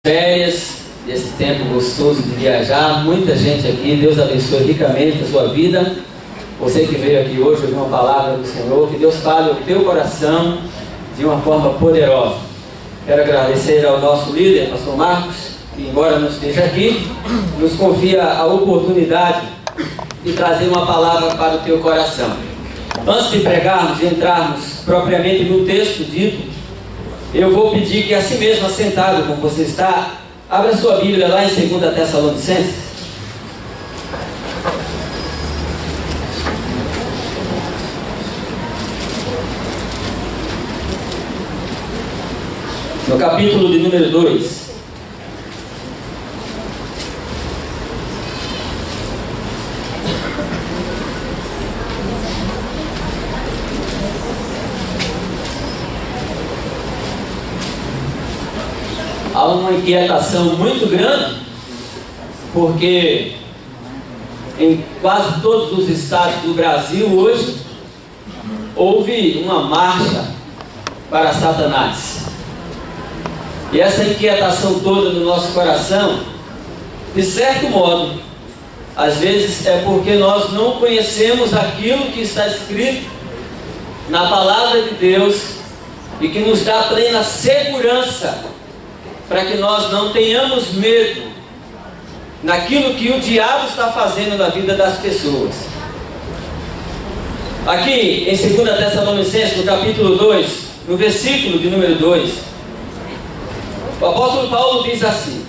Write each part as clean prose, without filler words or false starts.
Férias, desse tempo gostoso de viajar, muita gente aqui, Deus abençoe ricamente a sua vida. Você que veio aqui hoje ouvir uma palavra do Senhor, que Deus fale ao teu coração de uma forma poderosa. Quero agradecer ao nosso líder, pastor Marcos, que embora não esteja aqui, nos confia a oportunidade de trazer uma palavra para o teu coração. Antes de pregarmos e entrarmos propriamente no texto dito, eu vou pedir que assim mesmo, assentado como você está, abra sua Bíblia lá em 2 Tessalonicenses. No capítulo de número 2. Há uma inquietação muito grande, porque em quase todos os estados do Brasil hoje houve uma marcha para Satanás. E essa inquietação toda no nosso coração, de certo modo, às vezes é porque nós não conhecemos aquilo que está escrito na palavra de Deus e que nos dá plena segurança para que nós não tenhamos medo naquilo que o diabo está fazendo na vida das pessoas. Aqui em 2 Tessalonicenses, no capítulo 2, no versículo de número 2, o apóstolo Paulo diz assim: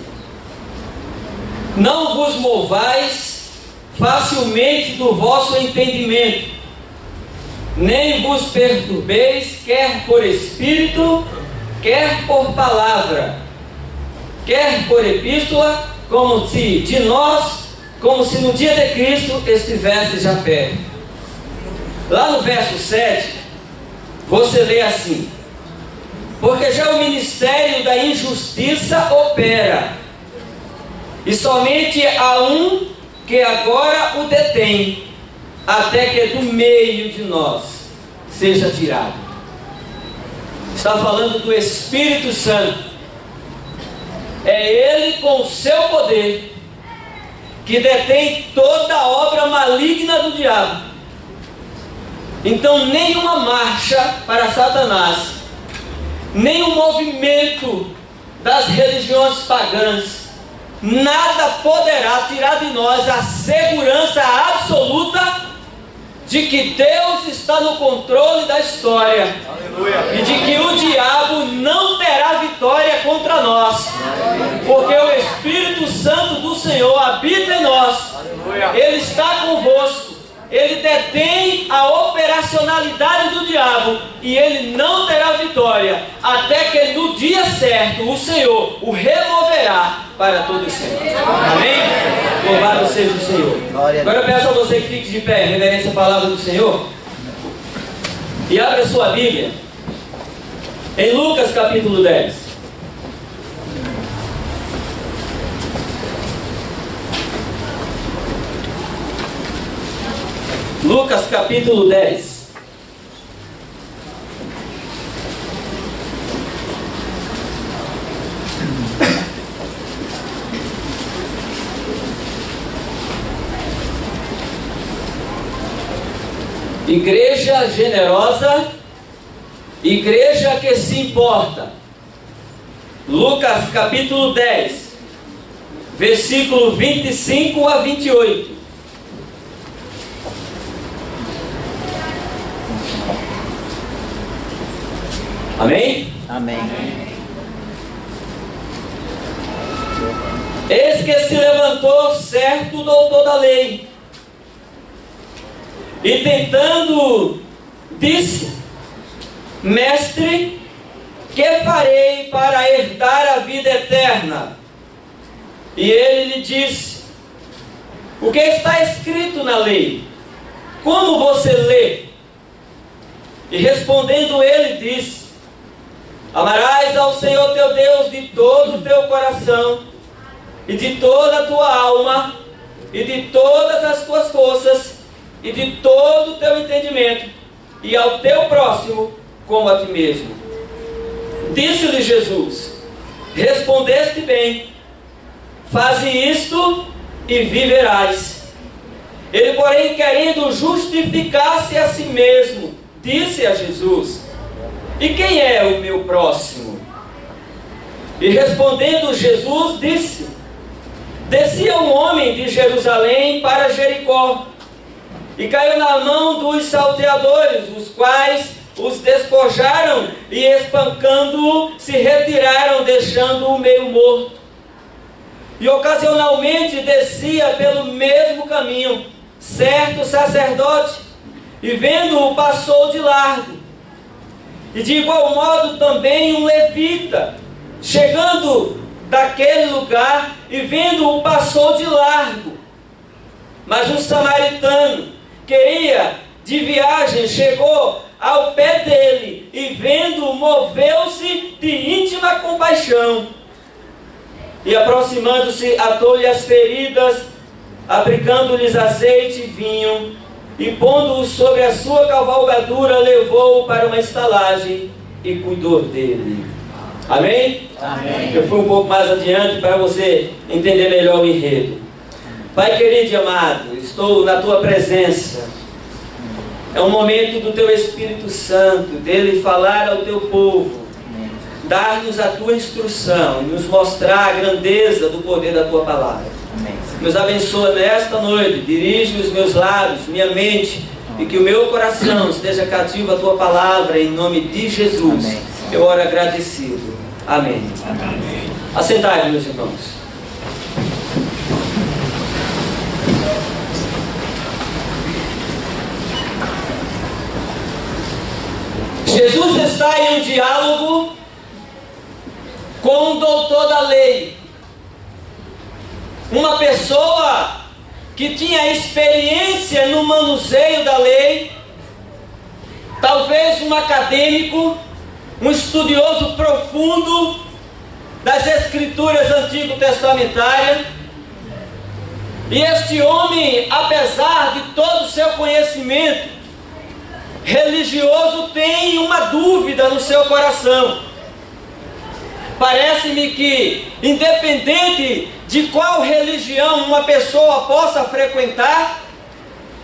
não vos movais facilmente do vosso entendimento, nem vos perturbeis, quer por espírito, quer por palavra, quer por epístola, como se no dia de Cristo estivesse já perto. Lá no verso 7, você lê assim: porque já o ministério da injustiça opera, e somente há um que agora o detém, até que do meio de nós seja tirado. Está falando do Espírito Santo. É Ele com o seu poder que detém toda a obra maligna do diabo. Então nenhuma marcha para Satanás, nenhum movimento das religiões pagãs, nada poderá tirar de nós a segurança absoluta de que Deus está no controle da história. Aleluia. E de que o diabo não terá vitória contra nós. Aleluia. Porque o Espírito Santo do Senhor habita em nós. Aleluia. Ele está convosco. Ele detém a operacionalidade do diabo e ele não terá vitória até que no dia certo o Senhor o removerá para todo sempre. Amém? Louvado seja o Senhor. Agora eu peço a você que fique de pé em reverência à palavra do Senhor e abra a sua Bíblia em Lucas capítulo 10. Lucas capítulo 10. Igreja generosa, igreja que se importa. Lucas capítulo 10, versículo 25 a 28. Amém? Amém. Eis que se levantou certo doutor da lei, e tentando, disse: mestre, que farei para herdar a vida eterna? E ele lhe disse: o que está escrito na lei? Como você lê? E respondendo ele disse: amarás ao Senhor teu Deus de todo o teu coração, e de toda a tua alma, e de todas as tuas forças, e de todo o teu entendimento, e ao teu próximo como a ti mesmo. Disse-lhe Jesus: respondeste bem, faze isto e viverás. Ele, porém, querendo justificar-se a si mesmo, disse a Jesus: e quem é o meu próximo? E respondendo Jesus, disse: descia um homem de Jerusalém para Jericó, e caiu na mão dos salteadores, os quais os despojaram e, espancando-o, se retiraram, deixando-o meio morto. E ocasionalmente descia pelo mesmo caminho certo sacerdote, e vendo-o passou de largo. E de igual modo também um levita, chegando daquele lugar e vendo-o passou de largo. Mas um samaritano que ia de viagem chegou ao pé dele e vendo-o moveu-se de íntima compaixão. E aproximando-se, atou-lhe as feridas, aplicando-lhes azeite e vinho, e pondo-o sobre a sua cavalgadura, levou-o para uma estalagem e cuidou dele. Amém? Amém. Eu fui um pouco mais adiante para você entender melhor o enredo. Pai querido e amado, estou na tua presença. É um momento do teu Espírito Santo, dele falar ao teu povo, dar-nos a tua instrução e nos mostrar a grandeza do poder da tua palavra. Amém. Nos abençoa nesta noite, dirige os meus lábios, minha mente, e que o meu coração esteja cativo à tua palavra, em nome de Jesus. Amém. Eu oro agradecido. Amém. Amém. Assentai-vos, meus irmãos. Jesus está em um diálogo com um doutor da lei, uma pessoa que tinha experiência no manuseio da lei, talvez um acadêmico, um estudioso profundo das escrituras antigo-testamentárias. E este homem, apesar de todo o seu conhecimento religioso, tem uma dúvida no seu coração. Parece-me que, independente de qual religião uma pessoa possa frequentar,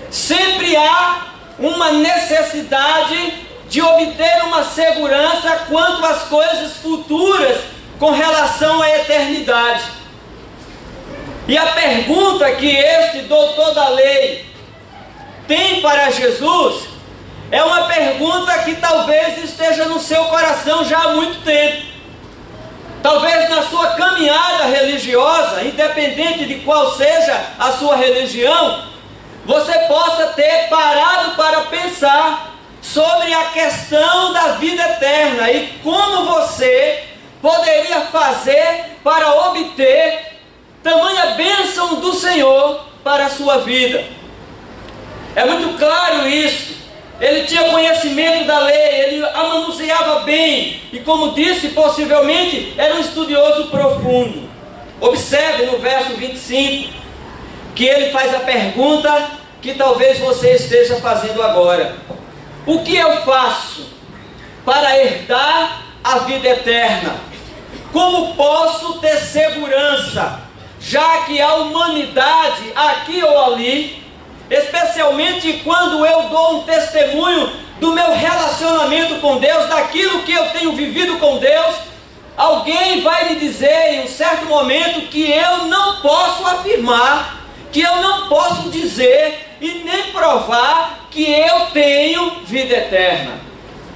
sempre há uma necessidade de obter uma segurança quanto às coisas futuras com relação à eternidade. E a pergunta que este doutor da lei tem para Jesus é uma pergunta que talvez esteja no seu coração já há muito tempo. Talvez na sua caminhada religiosa, independente de qual seja a sua religião, você possa ter parado para pensar sobre a questão da vida eterna e como você poderia fazer para obter tamanha bênção do Senhor para a sua vida. É muito claro isso. Ele tinha conhecimento da lei, ele a manuseava bem, e como disse, possivelmente era um estudioso profundo. Observe no verso 25, que ele faz a pergunta que talvez você esteja fazendo agora: o que eu faço para herdar a vida eterna? Como posso ter segurança, já que a humanidade, aqui ou ali, especialmente quando eu dou um testemunho do meu relacionamento com Deus, daquilo que eu tenho vivido com Deus, alguém vai me dizer em um certo momento que eu não posso afirmar, que eu não posso dizer e nem provar que eu tenho vida eterna.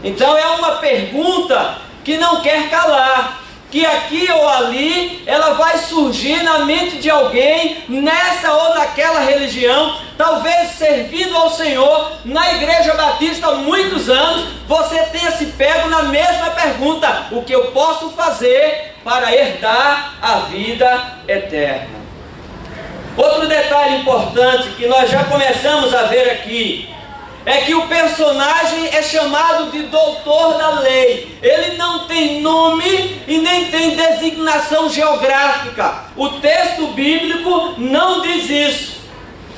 Então é uma pergunta que não quer calar, que aqui ou ali ela vai surgir na mente de alguém nessa ou naquela religião, talvez servindo ao Senhor na Igreja Batista há muitos anos. Você tenha se pego na mesma pergunta: o que eu posso fazer para herdar a vida eterna? Outro detalhe importante que nós já começamos a ver aqui é que o personagem é chamado de doutor da lei. Ele não tem nome e nem tem designação geográfica. O texto bíblico não diz isso,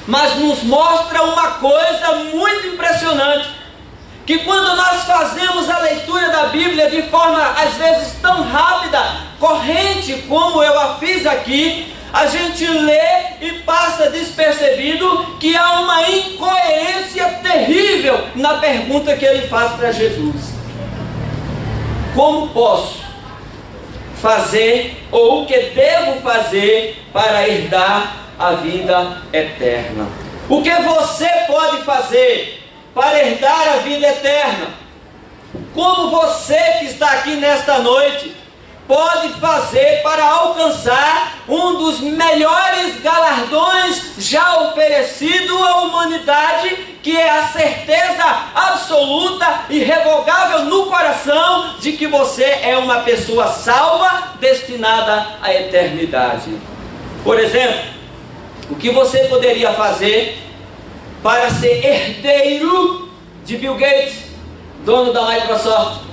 mas nos mostra uma coisa muito impressionante, que quando nós fazemos a leitura da Bíblia de forma às vezes tão rápida, corrente, como eu a fiz aqui, a gente lê e passa despercebido que há uma incoerência terrível na pergunta que ele faz para Jesus: como posso fazer, ou o que devo fazer para herdar a vida eterna? O que você pode fazer para herdar a vida eterna? Como você que está aqui nesta noite pode fazer para alcançar um dos melhores galardões já oferecido à humanidade, que é a certeza absoluta e irrevogável no coração de que você é uma pessoa salva, destinada à eternidade? Por exemplo, o que você poderia fazer para ser herdeiro de Bill Gates, dono da Microsoft?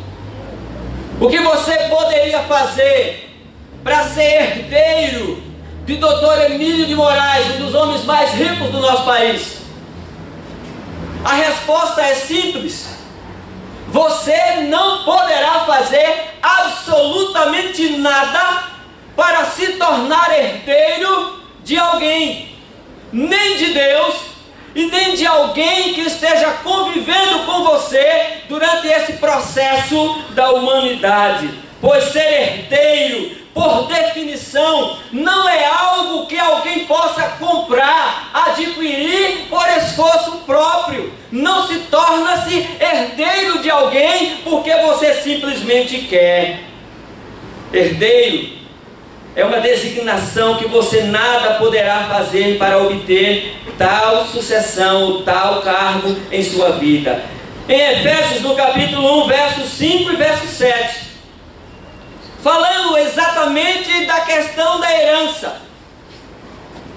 O que você poderia fazer para ser herdeiro de Dr. Emílio de Moraes, um dos homens mais ricos do nosso país? A resposta é simples: você não poderá fazer absolutamente nada para se tornar herdeiro de alguém, nem de Deus, e nem de alguém que esteja convivendo com você durante esse processo da humanidade. Pois ser herdeiro, por definição, não é algo que alguém possa comprar, adquirir por esforço próprio. Não se torna-se herdeiro de alguém porque você simplesmente quer. Herdeiro é uma designação que você nada poderá fazer para obter tal sucessão ou tal cargo em sua vida. Em Efésios, no capítulo 1, versos 5 e verso 7, falando exatamente da questão da herança,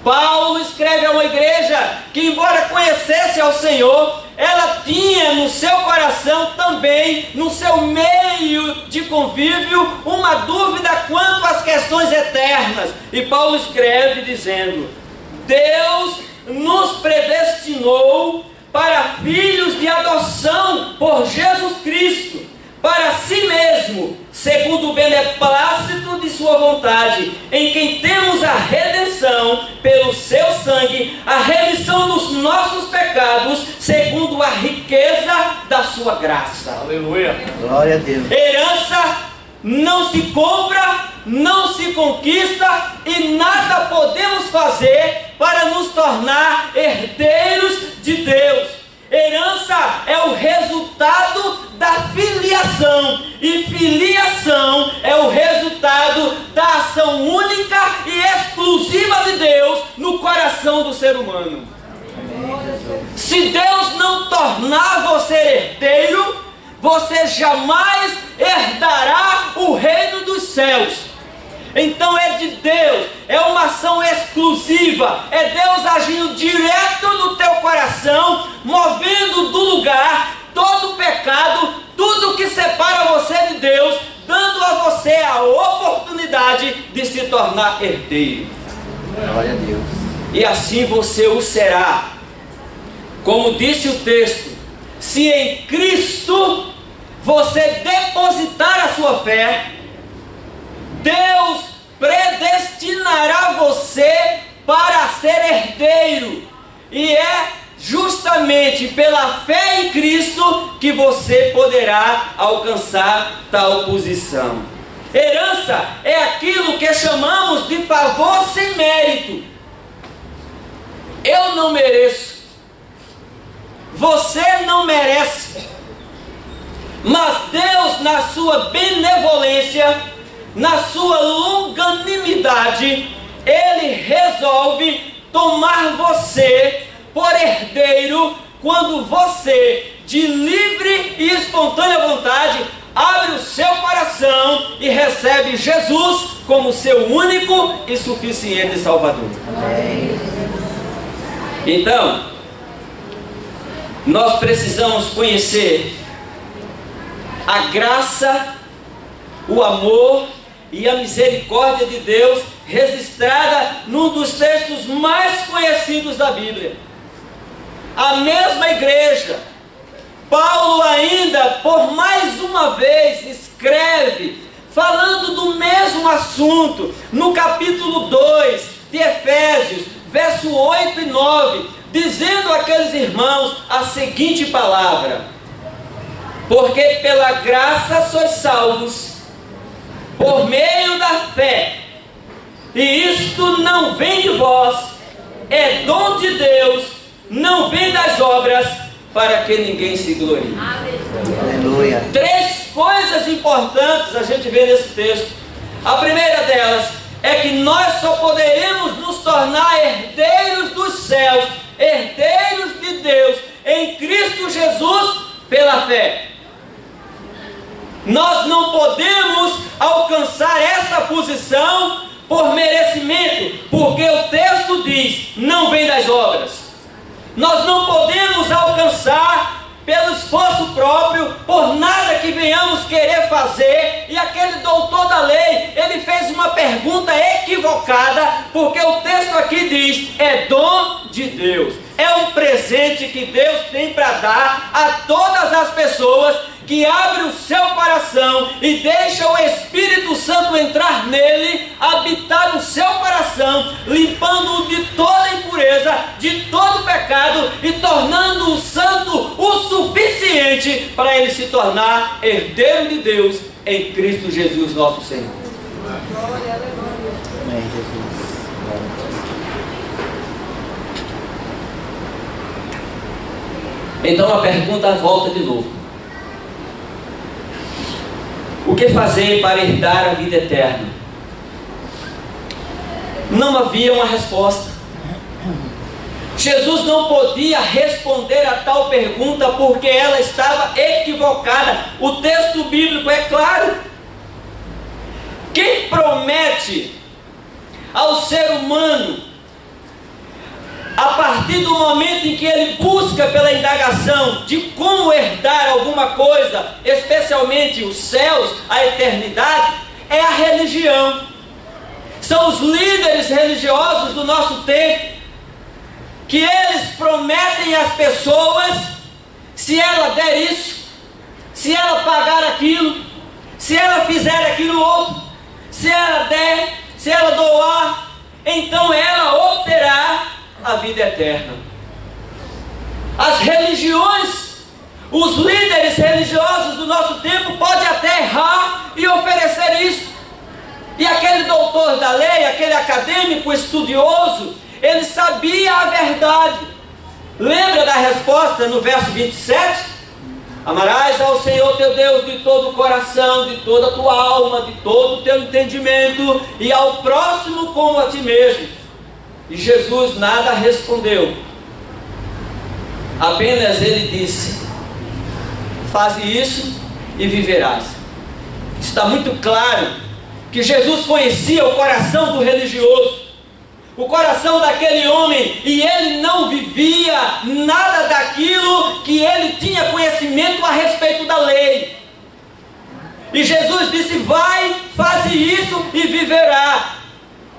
Paulo escreve a uma igreja que, embora conhecesse ao Senhor, ela tinha no seu coração também, no seu meio de convívio, uma dúvida quanto às questões eternas. E Paulo escreve dizendo: Deus nos predestinou para filhos de adoção por Jesus Cristo, para si mesmo, segundo o beneplácito de sua vontade, em quem temos a redenção pelo seu sangue, a remissão dos nossos pecados, segundo a riqueza da sua graça. Aleluia. Glória a Deus. Herança não se compra, não se conquista, e nada podemos fazer para nos tornar herdeiros de Deus. Herança é o resultado da filiação, e filiação é o resultado da ação única e exclusiva de Deus no coração do ser humano. Se Deus não tornar você herdeiro, você jamais herdará o reino dos céus. Então é de Deus, é uma ação exclusiva, é Deus agindo direto no teu coração, movendo do lugar todo o pecado, tudo que separa você de Deus, dando a você a oportunidade de se tornar herdeiro. Glória a Deus. E assim você o será. Como disse o texto, se em Cristo você depositar a sua fé, Deus predestinará você para ser herdeiro, e é justamente pela fé em Cristo que você poderá alcançar tal posição. Herança é aquilo que chamamos de favor sem mérito. Eu não mereço, você não merece, mas Deus, na sua benevolência, na sua longanimidade, Ele resolve tomar você por herdeiro quando você, de livre e espontânea vontade, abre o seu coração e recebe Jesus como seu único e suficiente Salvador. Então, nós precisamos conhecer a graça, o amor e a misericórdia de Deus registrada num dos textos mais conhecidos da Bíblia. A mesma igreja, Paulo ainda por mais uma vez escreve falando do mesmo assunto, no capítulo 2 de Efésios, verso 8 e 9, dizendo àqueles irmãos a seguinte palavra: porque pela graça sois salvos, por meio da fé, e isto não vem de vós, é dom de Deus, não vem das obras, para que ninguém se glorie. Aleluia. 3 coisas importantes a gente vê nesse texto. A primeira delas é que nós só poderemos nos tornar herdeiros dos céus, herdeiros de Deus, em Cristo Jesus, pela fé. Nós não podemos alcançar essa posição por merecimento, porque o texto diz: não vem das obras. Nós não podemos alcançar pelo esforço próprio, por nada que venhamos querer fazer. E aquele doutor da lei, ele fez uma pergunta equivocada, porque o texto aqui diz: é dom de Deus, é um presente que Deus tem para dar a todas as pessoas que abrem o seu coração e deixa o Espírito Santo entrar nele, habitar no seu coração, limpando-o de toda impureza, de todo pecado e tornando-o santo o suficiente para ele se tornar herdeiro de Deus em Cristo Jesus nosso Senhor. Amém, Jesus. Então a pergunta volta de novo: o que fazer para herdar a vida eterna? Não havia uma resposta. Jesus não podia responder a tal pergunta porque ela estava equivocada. O texto bíblico é claro. Quem promete ao ser humano, a partir do momento em que ele busca pela indagação de como herdar alguma coisa, especialmente os céus, a eternidade, é a religião. São os líderes religiosos do nosso tempo, que eles prometem às pessoas: se ela der isso, se ela pagar aquilo, se ela fizer aquilo outro, se ela der, se ela doar, então ela obterá a vida eterna. As religiões, os líderes religiosos do nosso tempo podem até errar e oferecer isso. E aquele doutor da lei, aquele acadêmico estudioso, ele sabia a verdade. Lembra da resposta no verso 27? Amarás ao Senhor teu Deus de todo o coração, de toda a tua alma, de todo o teu entendimento, e ao próximo como a ti mesmo. E Jesus nada respondeu, apenas ele disse: faze isso e viverás. Está muito claro que Jesus conhecia o coração do religioso, o coração daquele homem, e ele não vivia nada daquilo que ele tinha conhecimento a respeito da lei. E Jesus disse: vai, faze isso e viverá.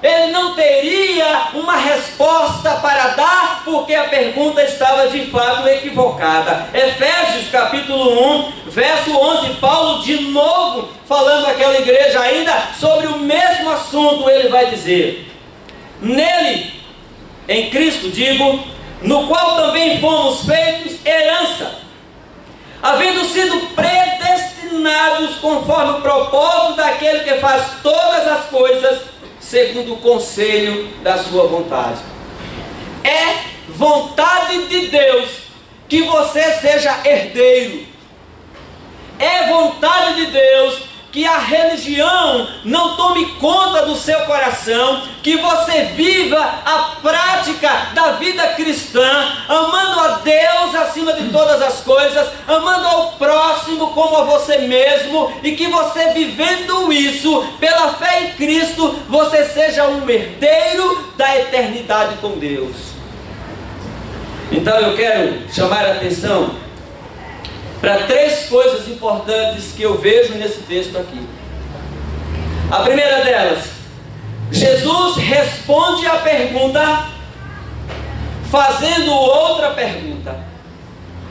Ele não teria uma resposta para dar, porque a pergunta estava de fato equivocada. Efésios capítulo 1, verso 11, Paulo de novo falando àquela igreja ainda sobre o mesmo assunto, ele vai dizer: nele, em Cristo digo, no qual também fomos feitos herança, havendo sido predestinados conforme o propósito daquele que faz todas as coisas segundo o conselho da sua vontade. É vontade de Deus que você seja herdeiro. É vontade de Deus que a religião não tome conta do seu coração, que você viva a prática da vida cristã, amando a Deus acima de todas as coisas, amando ao próximo como a você mesmo, e que você, vivendo isso pela fé em Cristo, você seja um herdeiro da eternidade com Deus. Então eu quero chamar a atenção para 3 coisas importantes que eu vejo nesse texto aqui. A primeira delas, Jesus responde a pergunta fazendo outra pergunta.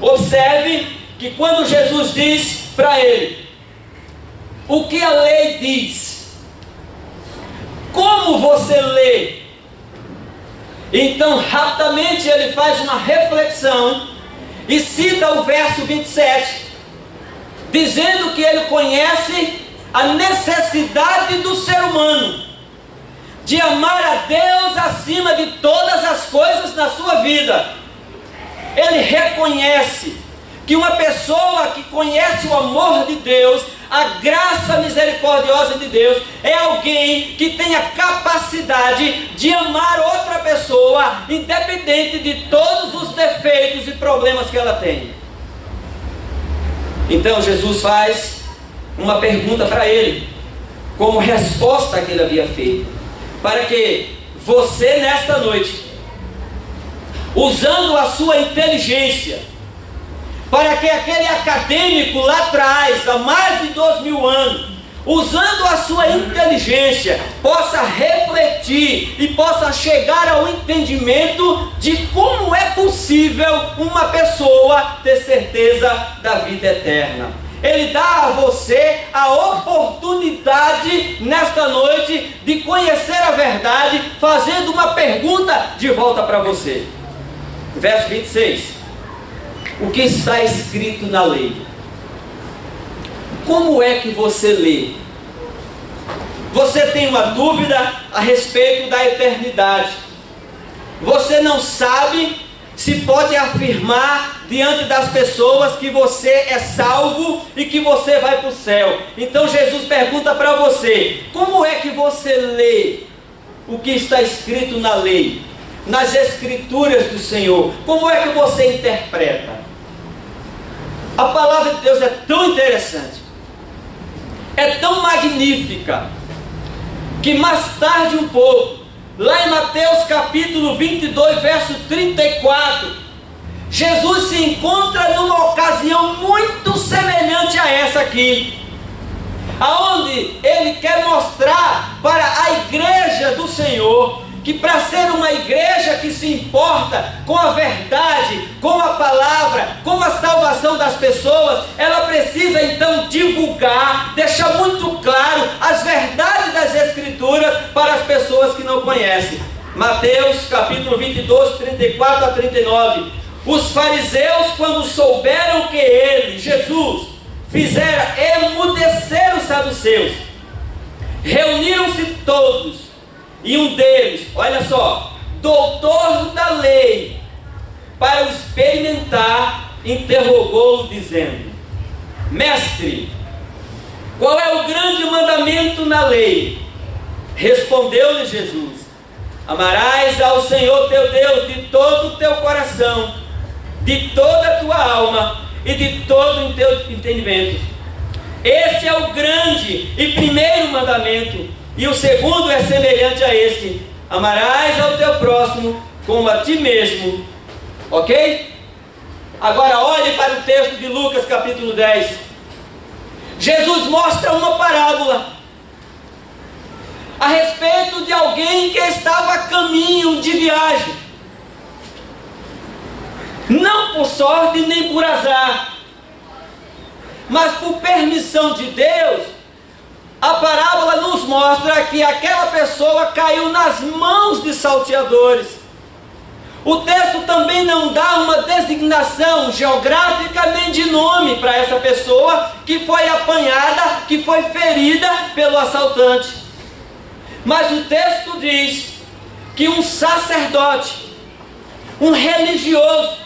Observe que quando Jesus diz para ele: o que a lei diz. Como você lê? Então, rapidamente ele faz uma reflexão e cita o verso 27, dizendo que ele conhece a necessidade do ser humano de amar a Deus acima de todas as coisas na sua vida. Ele reconhece que uma pessoa que conhece o amor de Deus, a graça misericordiosa de Deus, é alguém que tem a capacidade de amar outra pessoa, independente de todos os defeitos e problemas que ela tem. Então Jesus faz uma pergunta para ele, como resposta à que ele havia feito, para que você nesta noite, usando a sua inteligência, para que aquele acadêmico lá atrás, há mais de 2000 anos, usando a sua inteligência, possa refletir e possa chegar ao entendimento de como é possível uma pessoa ter certeza da vida eterna. Ele dá a você a oportunidade nesta noite de conhecer a verdade, fazendo uma pergunta de volta para você. Verso 26. O que está escrito na lei? Como é que você lê? Você tem uma dúvida a respeito da eternidade. Você não sabe se pode afirmar diante das pessoas que você é salvo e que você vai para o céu. Então Jesus pergunta para você: como é que você lê o que está escrito na lei, nas escrituras do Senhor? Como é que você interpreta? A palavra de Deus é tão interessante, é tão magnífica, que mais tarde um pouco, lá em Mateus capítulo 22, verso 34, Jesus se encontra numa ocasião muito semelhante a essa aqui, aonde ele quer mostrar para a igreja do Senhor que para ser uma igreja que se importa com a verdade, com a palavra, com a salvação das pessoas, ela precisa então divulgar, deixar muito claro as verdades das Escrituras para as pessoas que não conhecem. Mateus capítulo 22, 34 a 39. Os fariseus, quando souberam que ele, Jesus, fizera emudecer os saduceus, reuniram-se todos. E um deles, olha só, doutor da lei, para o experimentar, interrogou-o dizendo: Mestre, qual é o grande mandamento na lei? Respondeu-lhe Jesus: Amarás ao Senhor teu Deus de todo o teu coração, de toda a tua alma e de todo o teu entendimento. Esse é o grande e primeiro mandamento. E o segundo é semelhante a este: amarás ao teu próximo como a ti mesmo. Ok? Agora olhe para o texto de Lucas capítulo 10. Jesus mostra uma parábola a respeito de alguém que estava a caminho de viagem, não por sorte nem por azar, mas por permissão de Deus. A parábola nos mostra que aquela pessoa caiu nas mãos de salteadores. O texto também não dá uma designação geográfica nem de nome para essa pessoa que foi apanhada, que foi ferida pelo assaltante. Mas o texto diz que um sacerdote, um religioso,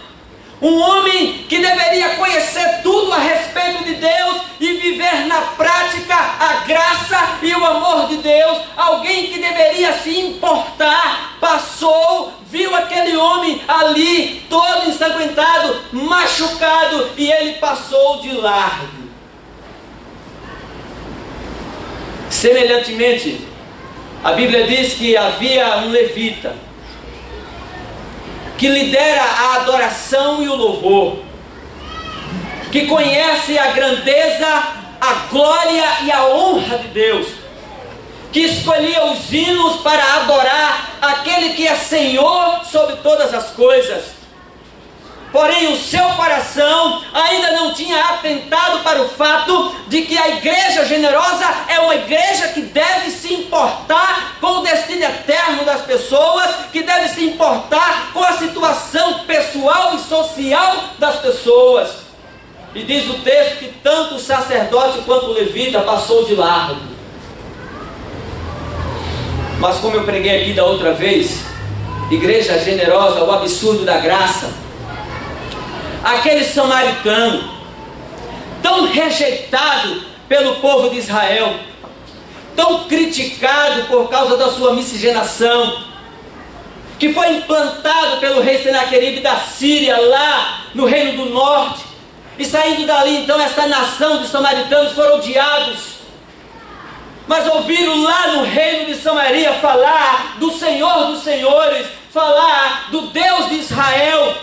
um homem que deveria conhecer tudo a respeito de Deus e viver na prática a graça e o amor de Deus, alguém que deveria se importar, passou, viu aquele homem ali todo ensanguentado, machucado, e ele passou de largo. Semelhantemente, a Bíblia diz que havia um levita que lidera a adoração e o louvor, que conhece a grandeza, a glória e a honra de Deus, que escolhia os hinos para adorar aquele que é Senhor sobre todas as coisas. porém o seu coração ainda não tinha atentado para o fato de que a igreja generosa é uma igreja que deve se importar com o destino eterno das pessoas, que deve se importar com a situação pessoal e social das pessoas. E diz o texto que tanto o sacerdote quanto o levita passou de largo. Mas como eu preguei aqui da outra vez, igreja generosa, o absurdo da graça, aquele samaritano, tão rejeitado pelo povo de Israel, tão criticado por causa da sua miscigenação, que foi implantado pelo rei Senaqueribe da Síria, lá no reino do norte, e saindo dali então essa nação de samaritanos foram odiados, mas ouviram lá no reino de Samaria falar do Senhor dos Senhores, falar do Deus de Israel.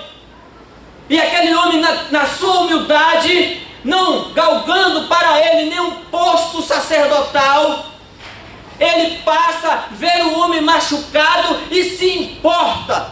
E aquele homem na sua humildade, não galgando para ele nenhum posto sacerdotal, ele passa a ver o homem machucado e se importa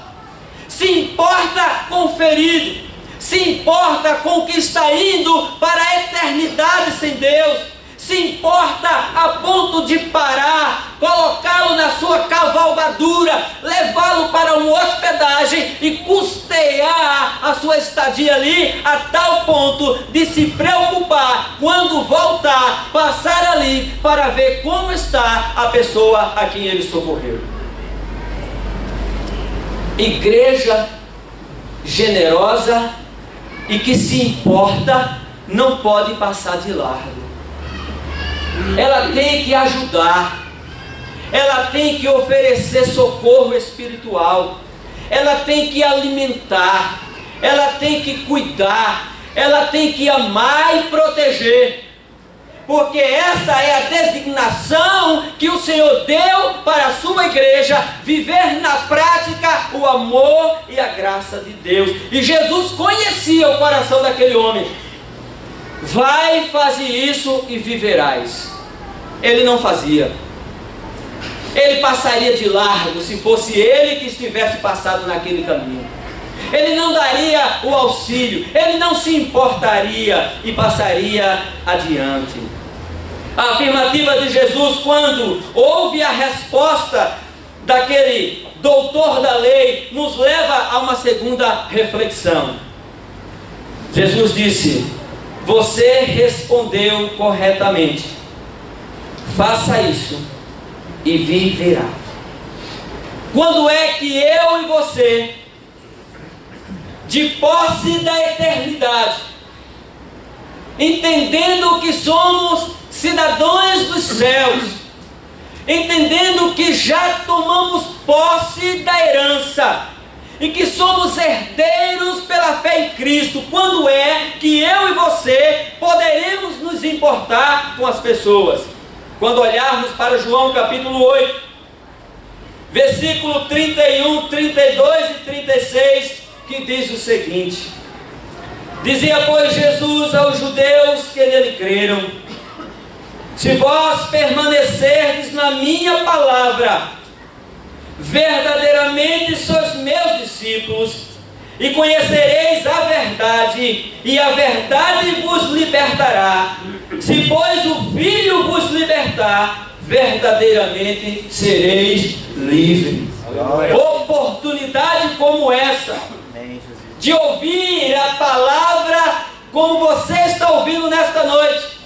com o ferido, se importa com o que está indo para a eternidade sem Deus, se importa a ponto de parar, colocá-lo na sua cavalgadura, levá-lo para uma hospedagem e custear a sua estadia ali, a tal ponto de se preocupar quando voltar, passar ali para ver como está a pessoa a quem ele socorreu. Igreja generosa e que se importa não pode passar de largo. Ela tem que ajudar, ela tem que oferecer socorro espiritual, ela tem que alimentar, ela tem que cuidar, ela tem que amar e proteger, porque essa é a designação que o Senhor deu para a sua igreja, viver na prática o amor e a graça de Deus. E Jesus conhecia o coração daquele homem. Vai, faze isso e viverás. Ele não fazia. Ele passaria de largo se fosse ele que estivesse passado naquele caminho. Ele não daria o auxílio, ele não se importaria e passaria adiante. A afirmativa de Jesus, quando ouve a resposta daquele doutor da lei, nos leva a uma segunda reflexão. Jesus disse: você respondeu corretamente, faça isso e viverá. Quando é que eu e você, de posse da eternidade, entendendo que somos cidadãos dos céus, entendendo que já tomamos posse da herança e que somos herdeiros pela fé em Cristo, quando é que eu e você poderemos nos importar com as pessoas? Quando olharmos para João capítulo 8, versículo 31, 32 e 36, que diz o seguinte: dizia, pois, Jesus aos judeus que nele creram: se vós permanecerdes na minha palavra, verdadeiramente sois meus discípulos, e conhecereis a verdade, e a verdade vos libertará. Se, pois, o Filho vos libertar, verdadeiramente sereis livres. Oportunidade como essa, de ouvir a palavra como você está ouvindo nesta noite.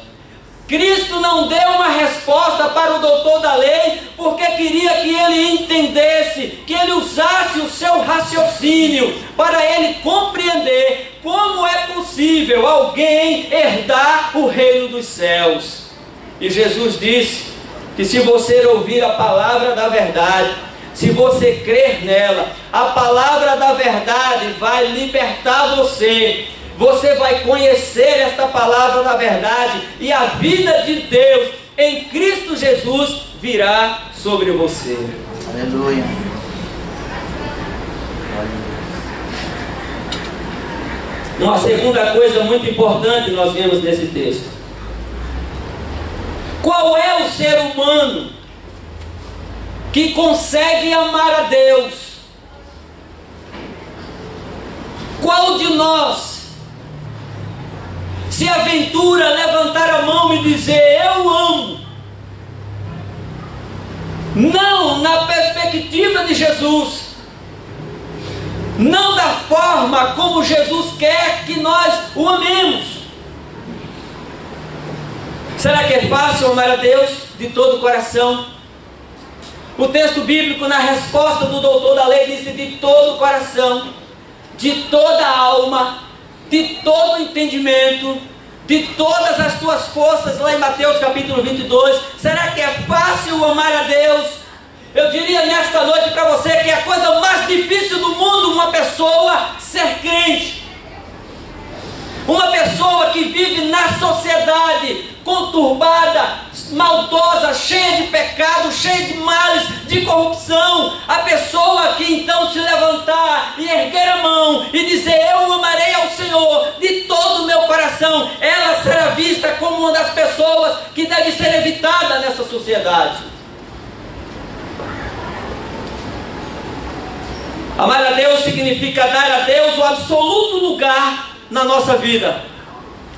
Cristo não deu uma resposta para o doutor da lei porque queria que ele entendesse, que ele usasse o seu raciocínio para ele compreender como é possível alguém herdar o reino dos céus. E Jesus disse que se você ouvir a palavra da verdade, se você crer nela, a palavra da verdade vai libertar você. Você vai conhecer esta palavra da verdade e a vida de Deus em Cristo Jesus virá sobre você. Aleluia. Uma segunda coisa muito importante nós vemos nesse texto. Qual é o ser humano que consegue amar a Deus? Qual de nós se aventura a levantar a mão e dizer: eu amo? Não na perspectiva de Jesus, não da forma como Jesus quer que nós o amemos. Será que é fácil amar a Deus de todo o coração? O texto bíblico, na resposta do doutor da lei, disse: de todo o coração, de toda a alma, de todo o entendimento, de todas as tuas forças, lá em Mateus capítulo 22. Será que é fácil amar a Deus? Eu diria nesta noite para você que é a coisa mais difícil do mundo uma pessoa ser crente. Uma pessoa que vive na sociedade conturbada, maldosa, cheia de pecado, cheia de males, de corrupção. A pessoa que então se levantar e erguer a mão e dizer: eu amarei ao Senhor de todo o meu coração, ela será vista como uma das pessoas que deve ser evitada nessa sociedade. Amar a Deus significa dar a Deus o absoluto lugar na nossa vida.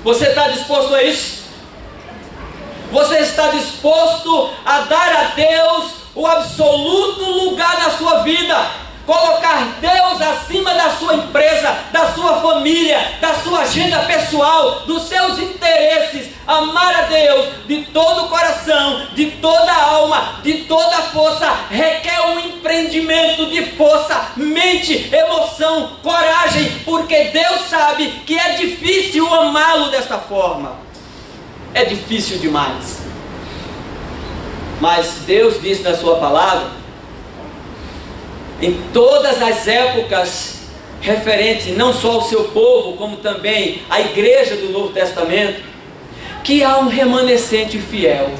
Você está disposto a isso? Você está disposto a dar a Deus o absoluto lugar na sua vida? Colocar Deus acima da sua empresa, da sua família, da sua agenda pessoal, dos seus interesses. Amar a Deus de todo o coração, de toda a alma, de toda a força, requer um empreendimento de força, mente, emoção, coragem, porque Deus sabe que é difícil amá-lo desta forma. É difícil demais. Mas Deus diz na sua palavra, em todas as épocas, referente não só ao seu povo, como também à igreja do Novo Testamento, que há um remanescente fiel.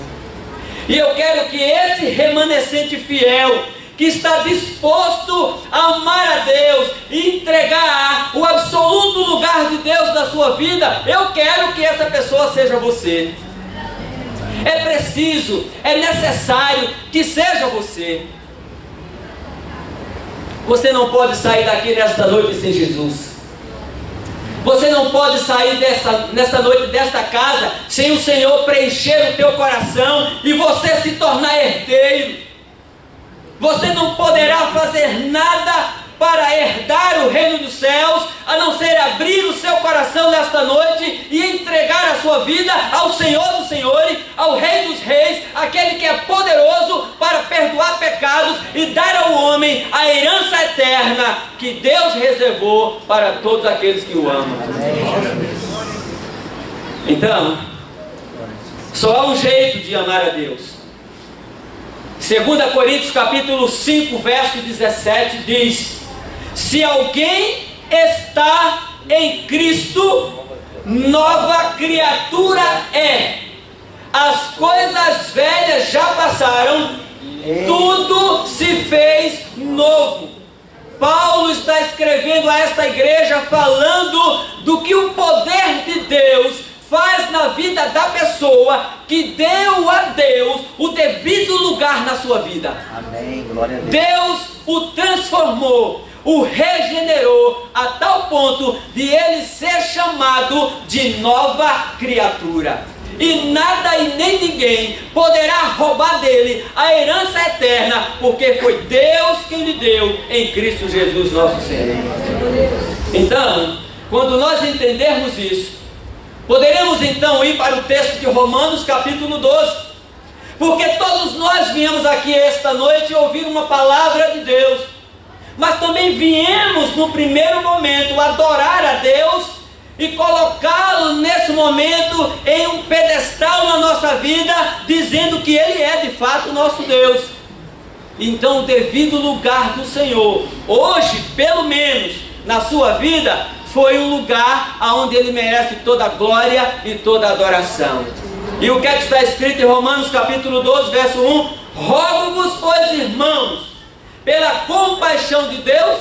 E eu quero que esse remanescente fiel, que está disposto a amar a Deus e entregar o absoluto lugar de Deus na sua vida, eu quero que essa pessoa seja você. É preciso, é necessário que seja você. Você não pode sair daqui nesta noite sem Jesus. Você não pode sair nessa noite desta casa sem o Senhor preencher o teu coração e você se tornar herdeiro. Você não poderá fazer nada para herdar o reino dos céus, a não ser abrir o seu coração nesta noite e entregar a sua vida ao Senhor dos senhores, ao Rei dos reis, aquele que é poderoso para perdoar pecados e dar ao homem a herança eterna que Deus reservou para todos aqueles que o amam. Então, só há um jeito de amar a Deus. 2 Coríntios capítulo 5, verso 17 diz: se alguém está em Cristo, nova criatura é. As coisas velhas já passaram, tudo se fez novo. Paulo está escrevendo a esta igreja falando do que o poder de Deus faz na vida da pessoa que deu a Deus o devido lugar na sua vida. Amém. Glória a Deus. Deus o transformou, o regenerou a tal ponto de ele ser chamado de nova criatura. E nada e nem ninguém poderá roubar dele a herança eterna, porque foi Deus quem lhe deu em Cristo Jesus nosso Senhor. Então, quando nós entendermos isso, poderemos então ir para o texto de Romanos capítulo 12, porque todos nós viemos aqui esta noite ouvir uma palavra de Deus, mas também viemos no primeiro momento adorar a Deus e colocá-lo nesse momento em um pedestal na nossa vida, dizendo que Ele é de fato o nosso Deus. Então o devido lugar do Senhor, hoje pelo menos na sua vida, foi um lugar onde Ele merece toda a glória e toda a adoração. E o que é que está escrito em Romanos capítulo 12, verso 1? Rogo-vos, pois, irmãos, pela compaixão de Deus,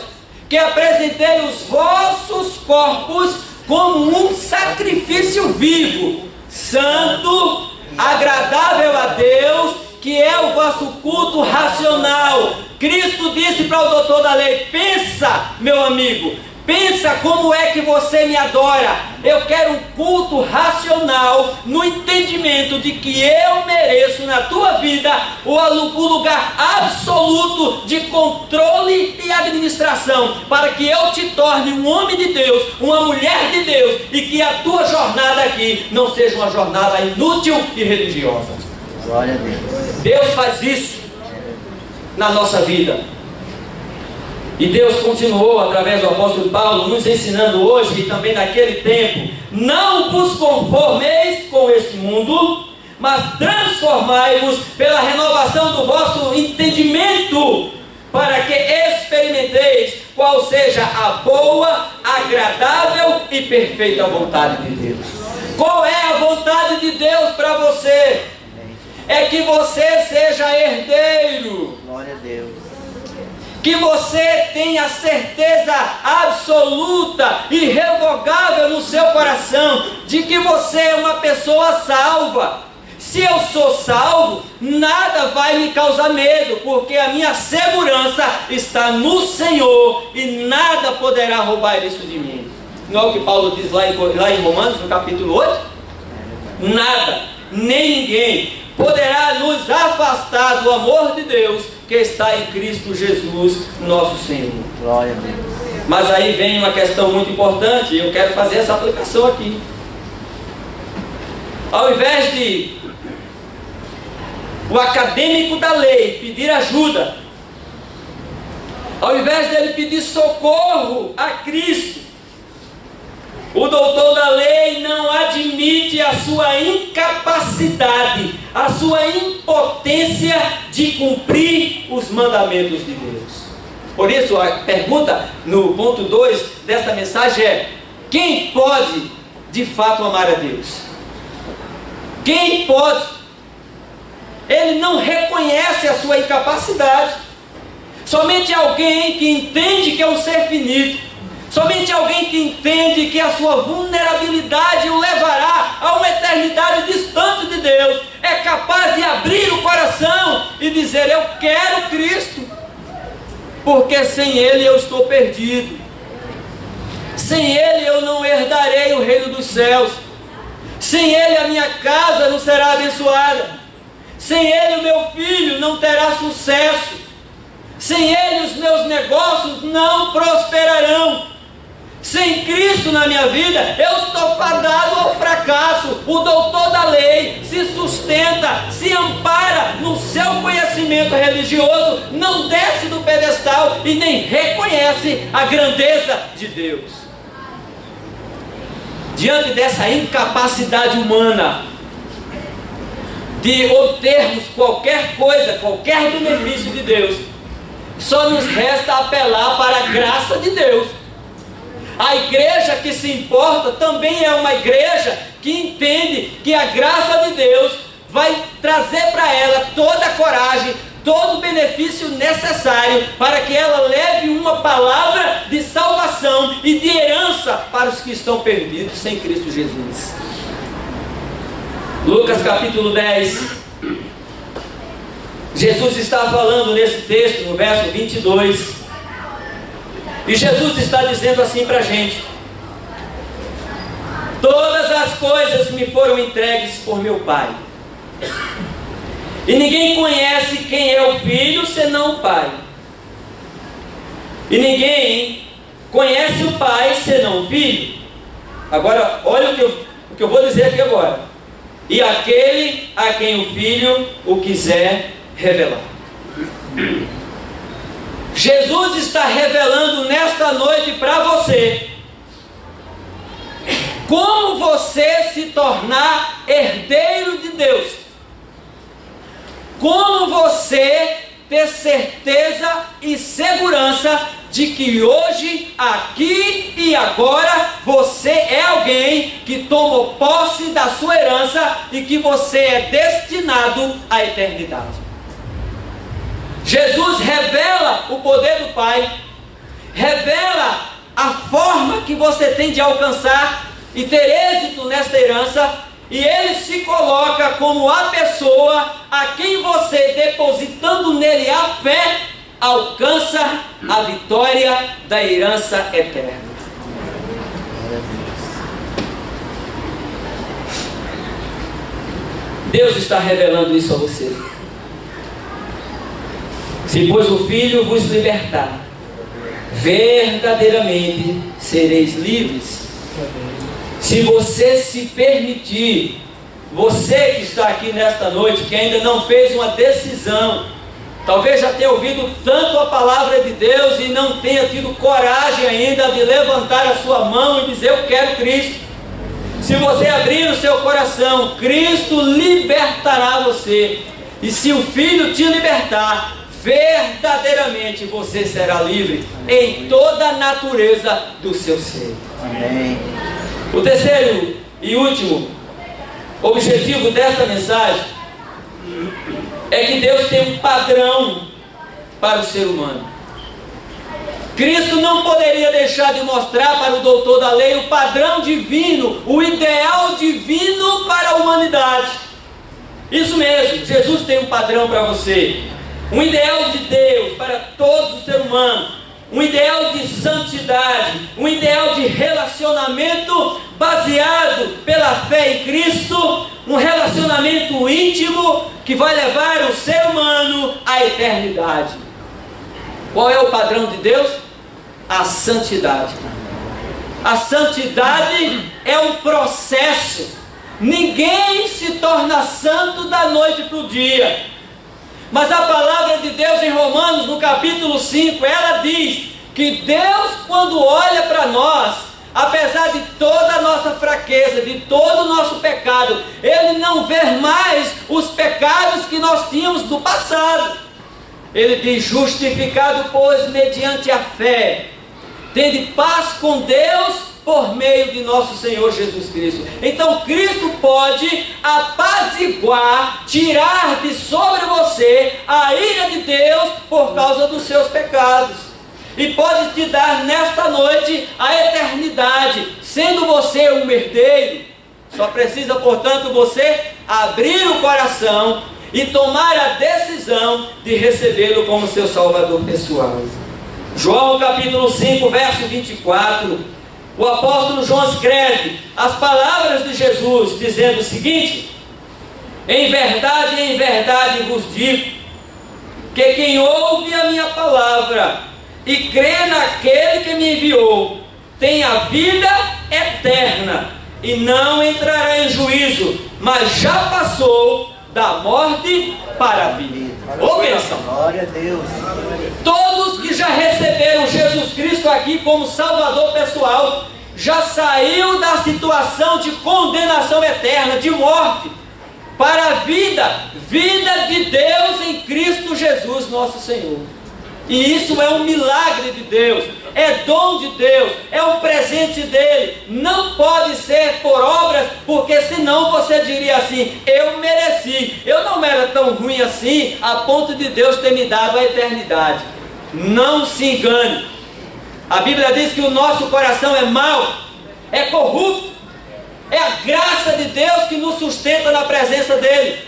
que apresentei os vossos corpos como um sacrifício vivo, santo, agradável a Deus, que é o vosso culto racional. Cristo disse para o doutor da lei: pensa, meu amigo, Pensa como é que você me adora. Eu quero um culto racional, no entendimento de que eu mereço na tua vida o lugar absoluto de controle e administração, para que eu te torne um homem de Deus, uma mulher de Deus, e que a tua jornada aqui não seja uma jornada inútil e religiosa. Glória a Deus. Deus faz isso na nossa vida. E Deus continuou, através do apóstolo Paulo, nos ensinando hoje e também naquele tempo: não vos conformeis com este mundo, mas transformai-vos pela renovação do vosso entendimento, para que experimenteis qual seja a boa, agradável e perfeita vontade de Deus. Qual é a vontade de Deus para você? É que você seja herdeiro. Glória a Deus. Que você tenha certeza absoluta e irrevogável no seu coração de que você é uma pessoa salva. Se eu sou salvo, nada vai me causar medo, porque a minha segurança está no Senhor e nada poderá roubar isso de mim. Não é o que Paulo diz lá em Romanos, no capítulo 8? Nada, nem ninguém poderá nos afastar do amor de Deus que está em Cristo Jesus, nosso Senhor. Glória a Deus. Mas aí vem uma questão muito importante, e eu quero fazer essa aplicação aqui. Ao invés de o acadêmico da lei pedir ajuda, ao invés dele pedir socorro a Cristo, o doutor da lei não admite a sua incapacidade, a sua impotência de cumprir os mandamentos de Deus. Por isso a pergunta no ponto 2 desta mensagem é: quem pode de fato amar a Deus? Quem pode? Ele não reconhece a sua incapacidade. Somente alguém que entende que é um ser finito, somente alguém que entende que a sua vulnerabilidade o levará a uma eternidade distante de Deus, é capaz de abrir o coração e dizer: eu quero Cristo, porque sem Ele eu estou perdido. Sem Ele eu não herdarei o reino dos céus. Sem Ele a minha casa não será abençoada. Sem Ele o meu filho não terá sucesso. Sem Ele os meus negócios não prosperarão. Sem Cristo na minha vida, eu estou fadado ao fracasso. O doutor da lei se sustenta, se ampara no seu conhecimento religioso, não desce do pedestal e nem reconhece a grandeza de Deus. Diante dessa incapacidade humana de obtermos qualquer coisa, qualquer benefício de Deus, só nos resta apelar para a graça de Deus. A igreja que se importa também é uma igreja que entende que a graça de Deus vai trazer para ela toda a coragem, todo o benefício necessário para que ela leve uma palavra de salvação e de herança para os que estão perdidos sem Cristo Jesus. Lucas capítulo 10. Jesus está falando nesse texto, no verso 22. E Jesus está dizendo assim para a gente: todas as coisas me foram entregues por meu Pai. E ninguém conhece quem é o Filho senão o Pai. E ninguém conhece o Pai senão o Filho. Agora, olha o que eu vou dizer aqui agora. E aquele a quem o Filho o quiser revelar. Jesus está revelando nesta noite para você como você se tornar herdeiro de Deus, como você ter certeza e segurança de que hoje, aqui e agora, você é alguém que tomou posse da sua herança e que você é destinado à eternidade. Jesus revela o poder do Pai, revela a forma que você tem de alcançar e ter êxito nesta herança, e Ele se coloca como a pessoa a quem você, depositando nele a fé, alcança a vitória da herança eterna. Deus está revelando isso a você. Se pois o Filho vos libertar, verdadeiramente sereis livres. Se você se permitir, você que está aqui nesta noite, que ainda não fez uma decisão, talvez já tenha ouvido tanto a palavra de Deus e não tenha tido coragem ainda de levantar a sua mão e dizer: eu quero Cristo. Se você abrir o seu coração, Cristo libertará você. E se o Filho te libertar, verdadeiramente você será livre em toda a natureza do seu ser. Amém. O terceiro e último objetivo desta mensagem é que Deus tem um padrão para o ser humano. Cristo não poderia deixar de mostrar para o doutor da lei o padrão divino, o ideal divino para a humanidade. Isso mesmo, Jesus tem um padrão para você, um ideal de Deus para todos os seres humanos, um ideal de santidade, um ideal de relacionamento baseado pela fé em Cristo, um relacionamento íntimo que vai levar o ser humano à eternidade. Qual é o padrão de Deus? A santidade. A santidade é um processo. Ninguém se torna santo da noite para o dia. Mas a palavra de Deus em Romanos, no capítulo 5, ela diz que Deus, quando olha para nós, apesar de toda a nossa fraqueza, de todo o nosso pecado, Ele não vê mais os pecados que nós tínhamos do passado. Ele diz: justificado, pois, mediante a fé, tende paz com Deus por meio de nosso Senhor Jesus Cristo. Então Cristo pode apaziguar, tirar de sobre você a ira de Deus por causa dos seus pecados, e pode te dar nesta noite a eternidade, sendo você um herdeiro. Só precisa, portanto, você abrir o coração e tomar a decisão de recebê-lo como seu Salvador pessoal. João capítulo 5, verso 24, o apóstolo João escreve as palavras de Jesus, dizendo o seguinte: em verdade vos digo, que quem ouve a minha palavra e crê naquele que me enviou, tem a vida eterna, e não entrará em juízo, mas já passou da morte para a vida. Ô bênção! Glória a Deus. Todos que já receberam Jesus Cristo aqui como Salvador pessoal, já saiu da situação de condenação eterna, de morte, para a vida, vida de Deus em Cristo Jesus nosso Senhor. E isso é um milagre de Deus, é dom de Deus, é um presente dele. Não pode ser por obras, porque senão você diria assim: eu mereci, eu não era tão ruim assim a ponto de Deus ter me dado a eternidade. Não se engane. A Bíblia diz que o nosso coração é mau, é corrupto. É a graça de Deus que nos sustenta na presença dele.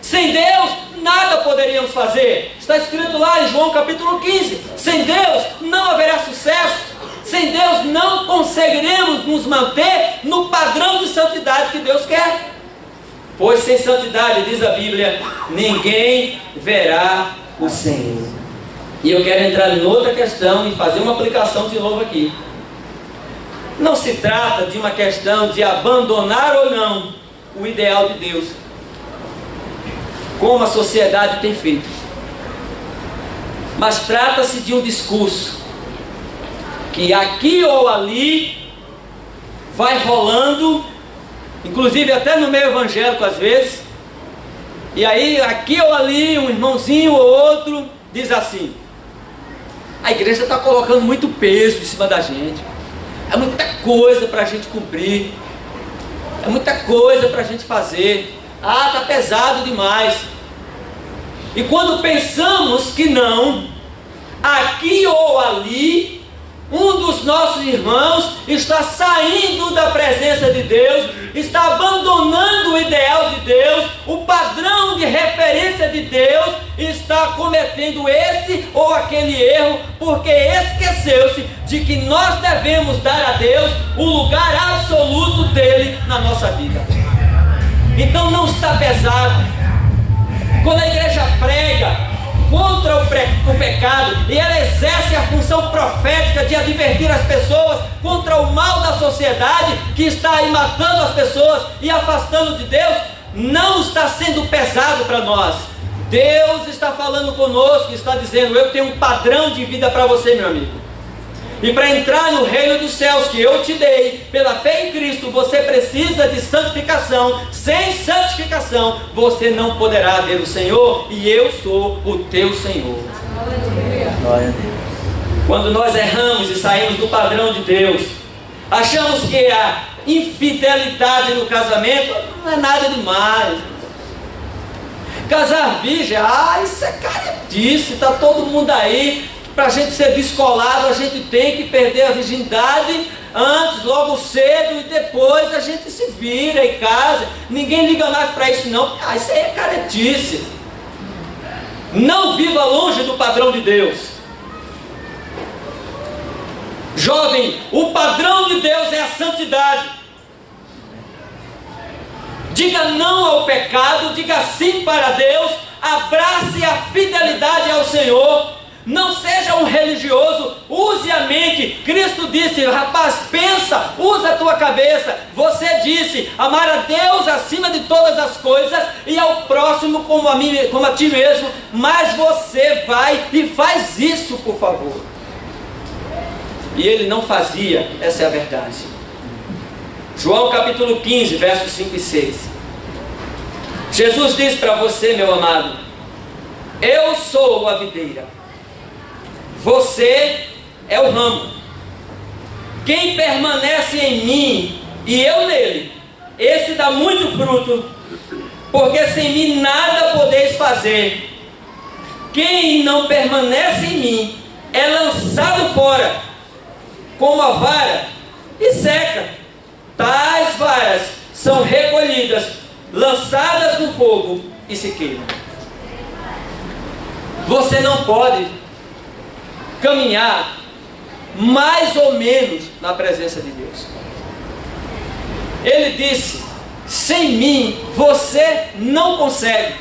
Sem Deus nada poderíamos fazer. Está escrito lá em João capítulo 15: sem Deus não haverá sucesso. Sem Deus não conseguiremos nos manter no padrão de santidade que Deus quer. Pois sem santidade, diz a Bíblia, ninguém verá o Senhor. E eu quero entrar em outra questão e fazer uma aplicação de novo aqui. Não se trata de uma questão de abandonar ou não o ideal de Deus, como a sociedade tem feito, mas trata-se de um discurso que aqui ou ali vai rolando, inclusive até no meio evangélico às vezes, e aí aqui ou ali um irmãozinho ou outro diz assim: a igreja está colocando muito peso em cima da gente, é muita coisa para a gente cumprir, é muita coisa para a gente fazer, está pesado demais. E quando pensamos que não, aqui ou ali, um dos nossos irmãos está saindo da presença de Deus, está abandonando o ideal de Deus, o padrão de referência de Deus, está cometendo esse ou aquele erro, porque esqueceu-se de que nós devemos dar a Deus o lugar absoluto dele na nossa vida. Então não está pesado. Quando a igreja prega contra o pecado, e ela exerce a função profética de advertir as pessoas contra o mal da sociedade que está aí matando as pessoas e afastando de Deus, não está sendo pesado para nós. Deus está falando conosco, está dizendo: eu tenho um padrão de vida para você, meu amigo. E para entrar no reino dos céus que eu te dei, pela fé em Cristo, você precisa de santificação. Sem santificação, você não poderá ver o Senhor, e eu sou o teu Senhor. Glória a Deus. Quando nós erramos e saímos do padrão de Deus, achamos que a infidelidade no casamento não é nada demais. Casar virgem, isso é caretice, está todo mundo aí. Para a gente ser descolado, a gente tem que perder a virgindade antes, logo cedo, e depois a gente se vira em casa. Ninguém liga mais para isso não. Isso aí é caretice. Não viva longe do padrão de Deus. Jovem, o padrão de Deus é a santidade. Diga não ao pecado, diga sim para Deus, abrace a fidelidade ao Senhor. Não seja um religioso, use a mente. Cristo disse: rapaz, pensa, usa a tua cabeça. Você disse amar a Deus acima de todas as coisas e ao próximo como a ti mesmo. Mas você vai e faz isso, por favor. E ele não fazia, essa é a verdade. João capítulo 15, versos 5 e 6. Jesus diz para você, meu amado: eu sou a videira, você é o ramo. Quem permanece em mim e eu nele, esse dá muito fruto, porque sem mim nada podeis fazer. Quem não permanece em mim é lançado fora como a vara e seca. Tais varas são recolhidas, lançadas no fogo e se queimam. Você não pode caminhar mais ou menos na presença de Deus. Ele disse: sem mim você não consegue.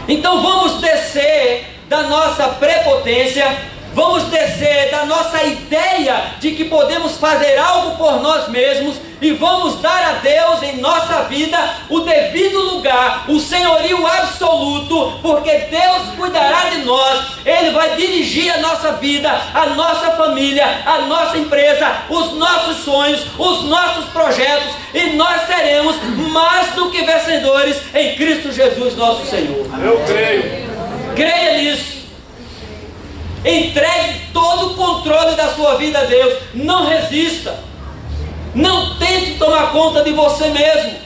Então vamos descer da nossa prepotência, vamos descer da nossa ideia de que podemos fazer algo por nós mesmos e vamos dar a Deus em nossa vida o devido lugar, o senhorio absoluto, porque Deus cuidará de nós. Ele vai dirigir a nossa vida, a nossa família, a nossa empresa, os nossos sonhos, os nossos projetos, e nós seremos mais do que vencedores em Cristo Jesus nosso Senhor. Eu creio. Creia nisso. Entregue todo o controle da sua vida a Deus. Não resista. Não tente tomar conta de você mesmo.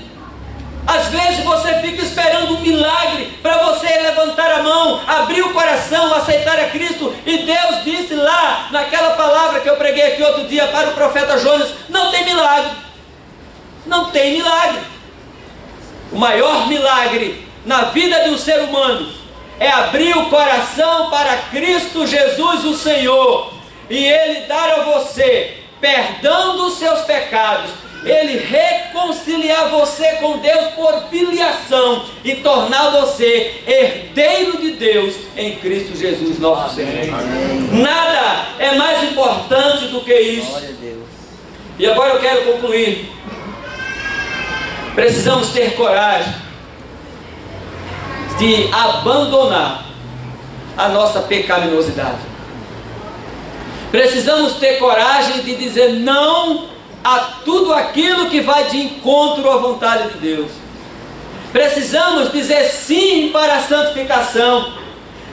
Às vezes você fica esperando um milagre para você levantar a mão, abrir o coração, aceitar a Cristo. E Deus disse lá, naquela palavra que eu preguei aqui outro dia para o profeta Jonas: não tem milagre. Não tem milagre. O maior milagre na vida de um ser humano é abrir o coração para Cristo Jesus o Senhor, e Ele dar a você perdão dos seus pecados, Ele reconciliar você com Deus por filiação e tornar você herdeiro de Deus em Cristo Jesus nosso Senhor. Nada é mais importante do que isso. E agora eu quero concluir. Precisamos ter coragem de abandonar a nossa pecaminosidade. Precisamos ter coragem de dizer não a tudo aquilo que vai de encontro à vontade de Deus. Precisamos dizer sim para a santificação.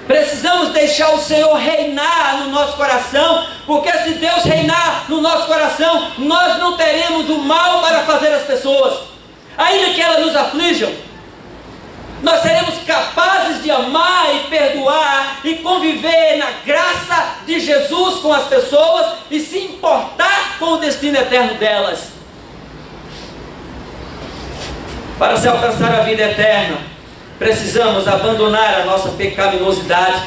Precisamos deixar o Senhor reinar no nosso coração, porque se Deus reinar no nosso coração, nós não teremos o mal para fazer às pessoas, ainda que elas nos aflijam. Nós seremos capazes de amar e perdoar e conviver na graça de Jesus com as pessoas e se importar com o destino eterno delas. Para se alcançar a vida eterna, precisamos abandonar a nossa pecaminosidade.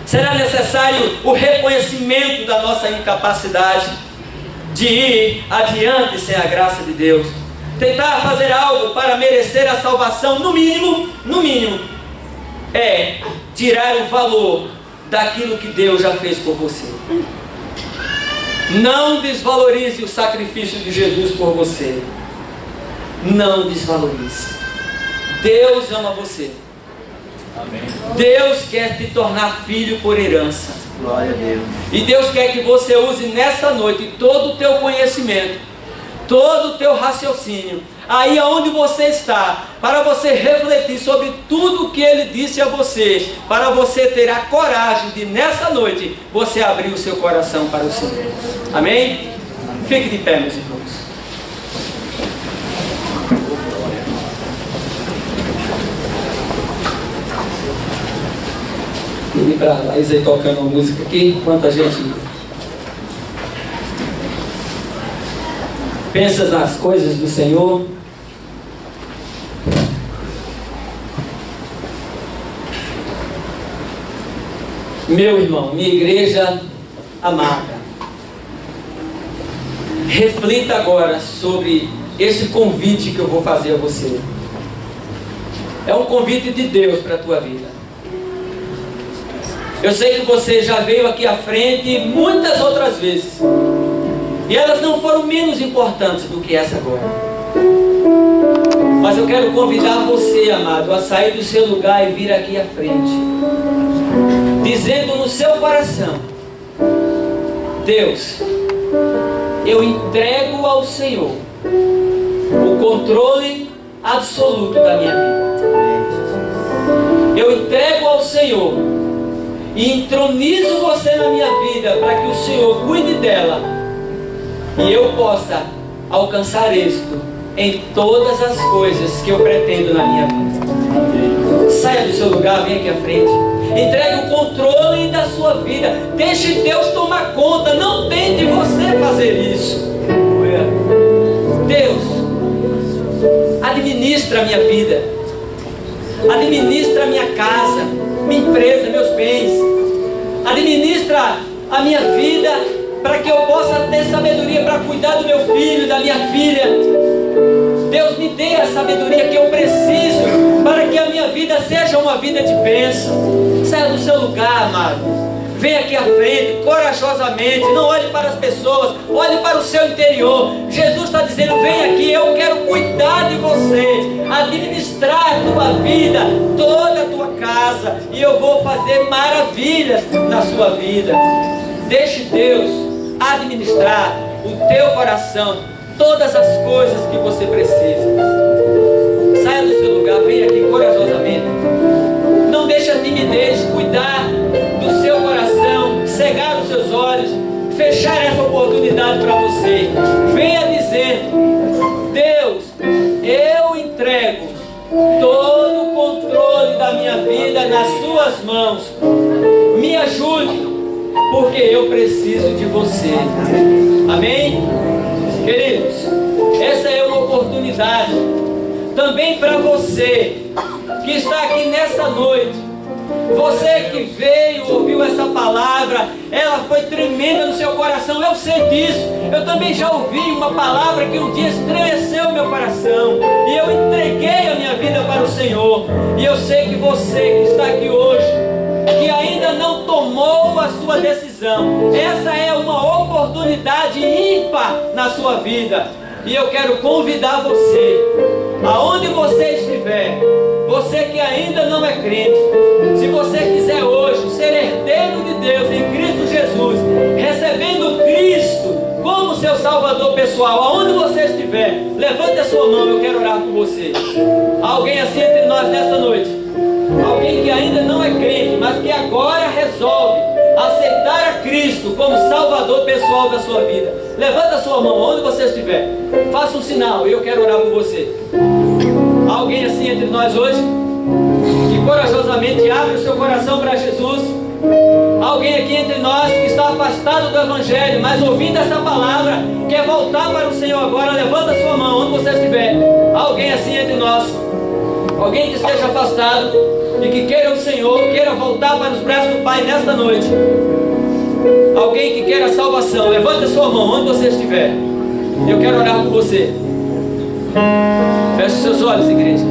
Será necessário o reconhecimento da nossa incapacidade de ir adiante sem a graça de Deus. tentar fazer algo para merecer a salvação, no mínimo, é tirar o valor daquilo que Deus já fez por você. Não desvalorize o sacrifício de Jesus por você. Não desvalorize. Deus ama você. Amém. Deus quer te tornar filho por herança. Glória a Deus. E Deus quer que você use nessa noite todo o teu conhecimento, todo o teu raciocínio, aí aonde você está, para você refletir sobre tudo o que Ele disse a você, para você ter a coragem de nessa noite você abrir o seu coração para o Senhor. Amém? Fique de pé, meus irmãos. Pedi para a Laís aí tocando uma música aqui, enquanto a gente pensa nas coisas do Senhor. Meu irmão, minha igreja amada, reflita agora sobre esse convite que eu vou fazer a você. É um convite de Deus para a tua vida. Eu sei que você já veio aqui à frente muitas outras vezes, e elas não foram menos importantes do que essa agora. Mas eu quero convidar você, amado, a sair do seu lugar e vir aqui à frente, dizendo no seu coração: Deus, eu entrego ao Senhor o controle absoluto da minha vida. Eu entrego ao Senhor e entronizo você na minha vida, para que o Senhor cuide dela e eu possa alcançar êxito em todas as coisas que eu pretendo na minha vida. Saia do seu lugar, venha aqui à frente. Entregue o controle da sua vida. Deixe Deus tomar conta. Não tente você fazer isso. Deus, administra a minha vida, administra a minha casa, minha empresa, meus bens. Administra a minha vida, para que eu possa ter sabedoria para cuidar do meu filho, da minha filha. Deus, me dê a sabedoria que eu preciso para que a minha vida seja uma vida de bênção. Saia do seu lugar, amado. Venha aqui à frente, corajosamente. Não olhe para as pessoas, olhe para o seu interior. Jesus está dizendo: vem aqui, eu quero cuidar de você, administrar a tua vida, toda a tua casa, e eu vou fazer maravilhas na sua vida. Deixe Deus administrar o teu coração, todas as coisas que você precisa. Saia do seu lugar, venha aqui corajosamente. Não deixe a timidez cuidar do seu coração, cegar os seus olhos, fechar essa oportunidade para você. Venha dizendo: Deus, eu entrego todo o controle da minha vida nas suas mãos. Me ajude, porque eu preciso de você. Amém? Queridos, essa é uma oportunidade também para você que está aqui nessa noite. Você que veio, ouviu essa palavra, ela foi tremenda no seu coração, eu sei disso. Eu também já ouvi uma palavra que um dia estremeceu o meu coração, e eu entreguei a minha vida para o Senhor. E eu sei que você que está aqui hoje, que ainda não tomou a sua decisão, essa é uma oportunidade ímpar na sua vida. E eu quero convidar você, aonde você estiver, você que ainda não é crente, se você quiser hoje ser herdeiro de Deus em Cristo Jesus, recebendo Cristo como seu Salvador pessoal, aonde você estiver, levante a sua mão, eu quero orar por você. Alguém assim entre nós nesta noite? Alguém que ainda não é crente, mas que agora resolve aceitar a Cristo como Salvador pessoal da sua vida. Levanta a sua mão, onde você estiver. Faça um sinal e eu quero orar por você. Alguém assim entre nós hoje? Que corajosamente abre o seu coração para Jesus. Alguém aqui entre nós que está afastado do Evangelho, mas ouvindo essa palavra, quer voltar para o Senhor agora? Levanta a sua mão, onde você estiver. Alguém assim entre nós? Alguém que esteja afastado e que queira o Senhor, queira voltar para os braços do Pai nesta noite. Alguém que queira salvação, levante a sua mão onde você estiver. Eu quero orar por você. Feche seus olhos, igreja.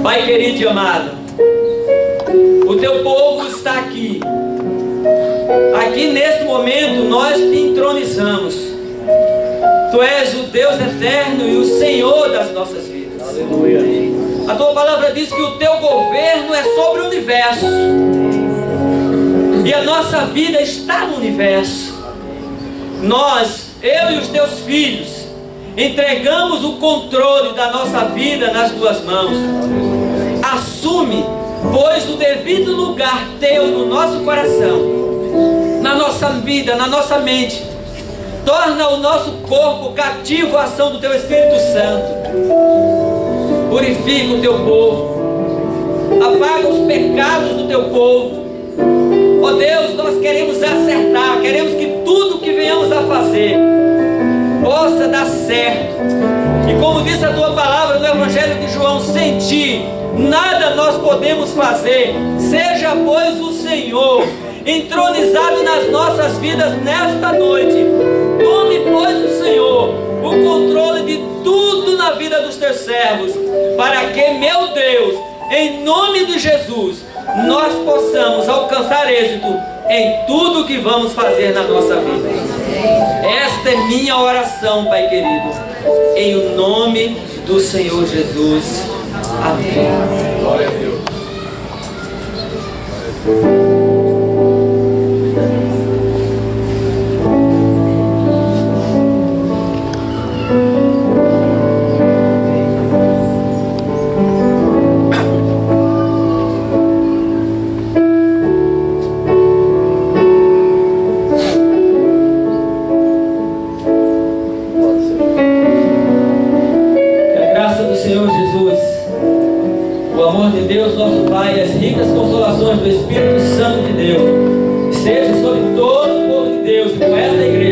Pai querido e amado, o teu povo está aqui. Aqui neste momento nós te entronizamos. Tu és o Deus eterno e o Senhor das nossas vidas. Aleluia. A tua palavra diz que o teu governo é sobre o universo. E a nossa vida está no universo. Nós, eu e os teus filhos, entregamos o controle da nossa vida nas tuas mãos. Assume, pois, o devido lugar teu no nosso coração, na nossa vida, na nossa mente. Torna o nosso corpo cativo à ação do teu Espírito Santo. Purifica o teu povo. Apaga os pecados do teu povo. Ó Deus, nós queremos acertar. Queremos que tudo que venhamos a fazer possa dar certo. E como diz a tua palavra no Evangelho de João, sem ti nada nós podemos fazer. Seja, pois, o Senhor entronizado nas nossas vidas nesta noite. Tome, pois, o Senhor o controle de tudo na vida dos teus servos, para que, meu Deus, em nome de Jesus, nós possamos alcançar êxito em tudo que vamos fazer na nossa vida. Esta é minha oração, Pai querido, em o nome do Senhor Jesus. Amém. Glória a Deus. Deus nosso Pai, as ricas consolações do Espírito Santo de Deus, seja sobre todo o povo de Deus e com esta igreja.